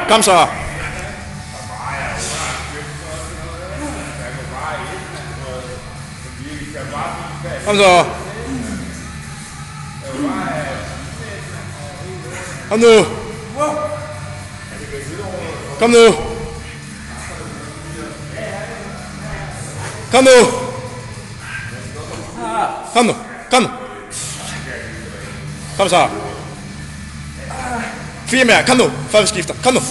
Kom så. Kom så. Kom nu. Kom nu. Kom nu. Kom nu. Kom nu. Kom så. 4 mere. Kom nu. Før vi skifter. Kom nu.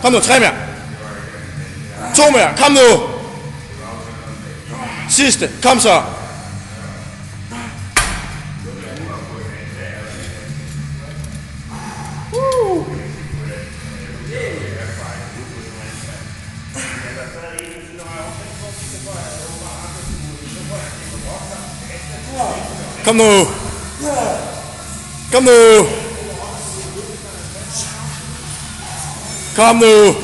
Kom nu. 3 mere. 2 mere. Kom nu. Sidste. Kom så. Kom nu. Kom nu. Kom nu.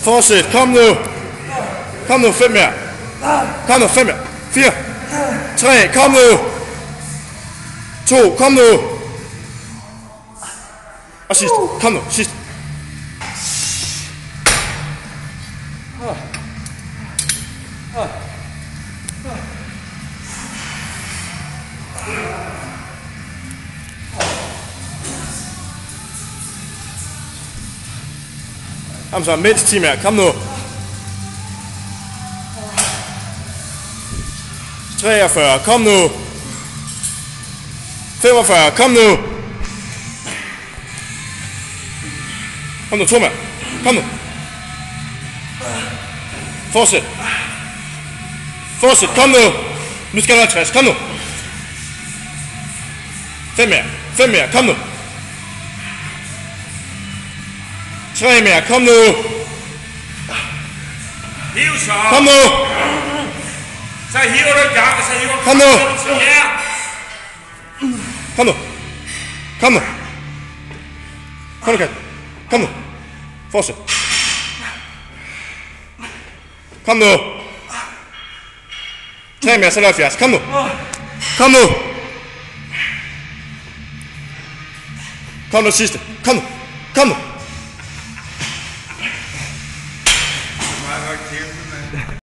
Fortsæt. Kom nu. Kom nu. 5 mere. Kom nu. 5 mere. 4. 3. Kom nu. 2. Kom nu. Og sidste. Kom nu. Sidste. Kom så, mindst 10 mere. Kom nu. 43. Kom nu. 45. Kom nu. Kom nu, 2 mere. Kom nu. Fortsæt. Fortsæt. Kom nu. Nu skal du 50. Kom nu. 5 mere. 5 mere. Kom nu. 3 mere. Kom nu. Hiv så. Kom nu. Så hiver du gang, og så hiver du. Kom nu. Ja. Kom nu. Kom nu. Kom nu, Kat. Kom nu. Fortsæt. Kom nu. 3 mere, så er 70. Kom nu. Kom nu. Kom nu sidste. Kom nu. Kom nu.